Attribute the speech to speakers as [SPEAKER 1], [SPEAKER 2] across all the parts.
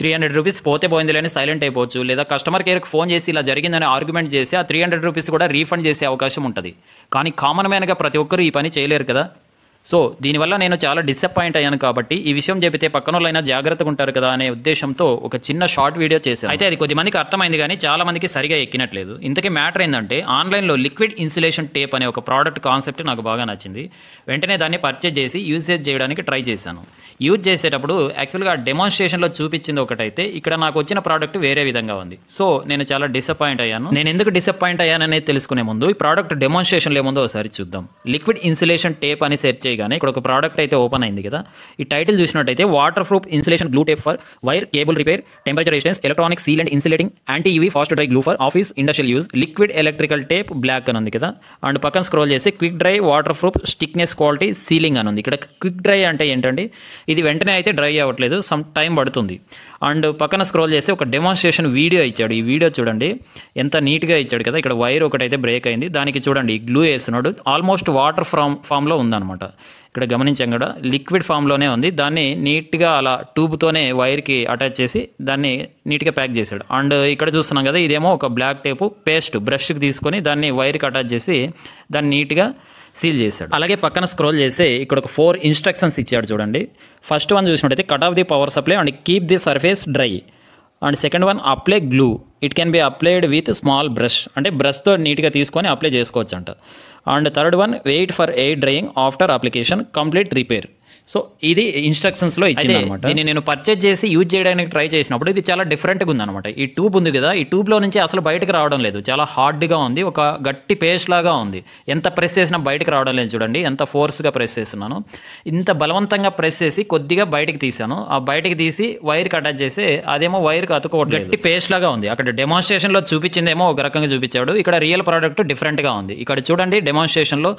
[SPEAKER 1] రూ. 300 పోతే పోయిందిలేని సైలెంట్ అయిపోవచ్చు, లేదా కస్టమర్ కేర్కి ఫోన్ చేసి ఇలా జరిగిందని ఆర్గ్యుమెంట్ చేసి ఆ రూ. 300 కూడా రీఫండ్ చేసే అవకాశం ఉంటుంది. కానీ కామన్ మ్యాన్గా ప్రతి ఒక్కరు ఈ పని చేయలేరు కదా. సో దీనివల్ల నేను చాలా డిసప్పాయింట్ అయ్యాను. కాబట్టి ఈ విషయం చెబితే పక్కన వాళ్ళైనా జాగ్రత్తగా ఉంటారు కదా అనే ఉద్దేశంతో ఒక చిన్న షార్ట్ వీడియో చేశాను. అయితే అది కొద్దిమందికి అర్థమైంది కానీ చాలా మందికి సరిగా ఎక్కినట్లేదు. ఇంతకీ మ్యాటర్ ఏంటంటే, ఆన్లైన్లో లిక్విడ్ ఇన్సులేషన్ టేప్ అనే ఒక ప్రోడక్ట్ కాన్సెప్ట్ నాకు బాగా నచ్చింది. వెంటనే దాన్ని పర్చేజ్ చేసి యూసేజ్ చేయడానికి ట్రై చేశాను. యూజ్ చేసేటప్పుడు యాక్చువల్గా డెమాన్స్ట్రేషన్లో చూపించింది ఒకటైతే ఇక్కడ నాకు వచ్చిన ప్రోడక్ట్ వేరే విధంగా ఉంది. సో నేను చాలా డిసప్పాయింట్ అయ్యాను. నేను ఎందుకు డిసప్పాయింట్ అయ్యాననేది తెలుసుకునే ముందు ఈ ప్రోడక్ట్ డెమాన్స్ట్రేషన్లో ఏముందో ఒకసారి చూద్దాం. లిక్విడ్ ఇన్సులేషన్ టేప్ అని సెర్చ్ చేయగానే ఇక్కడ ఒక ప్రోడక్ట్ అయితే ఓపెన్ అయింది కదా. ఈ టైటిల్ చూసినట్టయితే water proof insulation glue tape for wire cable repair temperature resistance electronic seal and insulating anti UV fast dry glue for office industrial use liquid electrical tape black అని ఉంది కదా. And పక్కన scroll చేసి quick dry water proof stickiness quality sealing అని ఉంది. ఇక్కడ quick dry అంటే ఏంటండి, ఇది వెంటనే అయితే డ్రై అవ్వట్లేదు, సమ్ టైం పడుతుంది. అండ్ పక్కన స్క్రోల్ చేసి ఒక డెమాన్స్ట్రేషన్ వీడియో ఇచ్చాడు. ఈ వీడియో చూడండి ఎంత నీట్గా ఇచ్చాడు కదా. ఇక్కడ వైర్ ఒకటైతే బ్రేక్ అయింది, దానికి చూడండి గ్లూ వేస్తున్నాడు. ఆల్మోస్ట్ వాటర్ ఫామ్లో ఉందన్నమాట. ఇక్కడ గమనించాం కూడా లిక్విడ్ ఫామ్లోనే ఉంది. దాన్ని నీట్గా అలా ట్యూబ్తోనే వైర్కి అటాచ్ చేసి దాన్ని నీట్గా ప్యాక్ చేశాడు. అండ్ ఇక్కడ చూస్తున్నాం కదా, ఇదేమో ఒక బ్లాక్ టేపు పేస్ట్ బ్రష్కి తీసుకొని దాన్ని వైర్కి అటాచ్ చేసి దాన్ని నీట్గా సీల్ చేశాడు. అలాగే పక్కన స్క్రోల్ చేసి ఇక్కడ ఒక 4 ఇన్స్ట్రక్షన్స్ ఇచ్చాడు చూడండి. ఫస్ట్ వన్ చూసినట్టయితే cut off the power supply and keep the surface dry. And second one apply glue, it can be applied with small brush, అంటే బ్రష్తో నీట్గా తీసుకొని అప్లై చేసుకోవచ్చు అంట. And third one wait for air drying after application complete repair. So ఇది ఇన్స్ట్రక్షన్స్లో ఇచ్చింది అనమాట. దీన్ని నేను పర్చేజ్ చేసి యూజ్ చేయడానికి ట్రై చేసినప్పుడు ఇది చాలా డిఫరెంట్గా ఉందన్నమాట. ఈ ట్యూబ్ ఉంది కదా, ఈ ట్యూబ్లో నుంచి అసలు బయటకు రావడం లేదు, చాలా హార్డ్గా ఉంది, ఒక గట్టి పేస్ట్ లాగా ఉంది. ఎంత ప్రెస్ చేసినా బయటకు రావడం లేదు. చూడండి ఎంత ఫోర్స్గా ప్రెస్ చేస్తున్నాను. ఇంత బలవంతంగా ప్రెస్ చేసి కొద్దిగా బయటకు తీసాను. ఆ బయటకు తీసి వైర్కి అటాచ్ చేసి అదేమో వైర్కి అతుకోవడం గట్టి పేస్ట్ లాగా ఉంది. అక్కడ డెమాన్స్ట్రేషన్లో చూపించిందేమో ఒక రకంగా చూపించాడు, ఇక్కడ రియల్ ప్రోడక్ట్ డిఫరెంట్గా ఉంది. ఇక్కడ చూడండి డెమాన్స్ట్రేషన్లో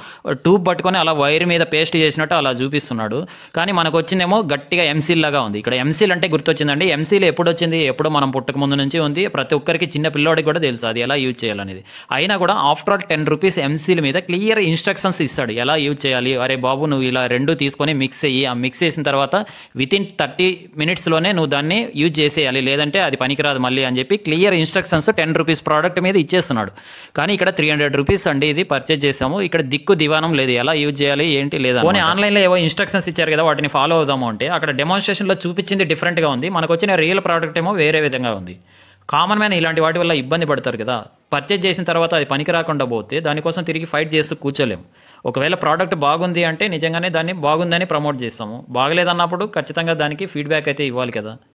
[SPEAKER 1] ట్యూబ్ పట్టుకొని అలా వైర్ మీద పేస్ట్ చేసినట్టు అలా చూపిస్తున్నాడు. కానీ మనకు వచ్చిందేమో గట్టిగా ఎంసీల్ లాగా ఉంది. ఇక్కడ ఎంసీల్ అంటే గుర్తొచ్చిందండి, ఎంసీల్ ఎప్పుడు వచ్చింది, ఎప్పుడు మనం పుట్టక ముందు నుంచి ఉంది. ప్రతి ఒక్కరికి చిన్న పిల్లోడికి కూడా తెలుసు అది ఎలా యూజ్ చేయాలనేది. అయినా కూడా ఆఫ్టర్ ఆల్ ₹10 ఎంసీల్ మీద క్లియర్ ఇన్స్ట్రక్షన్స్ ఇస్తాడు ఎలా యూజ్ చేయాలి. అరే బాబు నువ్వు ఇలా 2 తీసుకొని మిక్స్ అయ్యి, ఆ మిక్స్ చేసిన తర్వాత వితిన్ 30 మినిట్స్లోనే నువ్వు దాన్ని యూజ్ చేసేయాలి, లేదంటే అది పనికిరాదు మళ్ళీ అని చెప్పి క్లియర్ ఇన్స్ట్రక్షన్స్ ₹10 ప్రోడక్ట్ మీద ఇచ్చేస్తున్నాడు. కానీ ఇక్కడ ₹300 అండి ఇది పర్చేజ్ చేసాము. ఇక్కడ దిక్కు దివానం లేదు, ఎలా యూజ్ చేయాలి ఏంటి లేదా. పోనీ ఆన్లైన్లో ఏవో ఇన్స్ట్రక్షన్స్ ఇచ్చారు కదా, వాటిని ఫాలో అవుదాము అంటే అక్కడ డెమాన్స్ట్రేషన్లో చూపించింది డిఫరెంట్గా ఉంది, మనకు వచ్చిన రియల్ ప్రోడక్ట్ ఏమో వేరే విధంగా ఉంది. కామన్ మ్యాన్ ఇలాంటి వాటి వల్ల ఇబ్బంది పడతారు కదా. పర్చేజ్ చేసిన తర్వాత అది పనికి రాకుండా పోతే దానికోసం తిరిగి ఫైట్ చేస్తూ కూర్చోలేము. ఒకవేళ ప్రోడక్ట్ బాగుంది అంటే నిజంగానే దాన్ని బాగుందని ప్రమోట్ చేస్తాము, బాగలేదన్నప్పుడు ఖచ్చితంగా దానికి ఫీడ్బ్యాక్ అయితే ఇవ్వాలి కదా.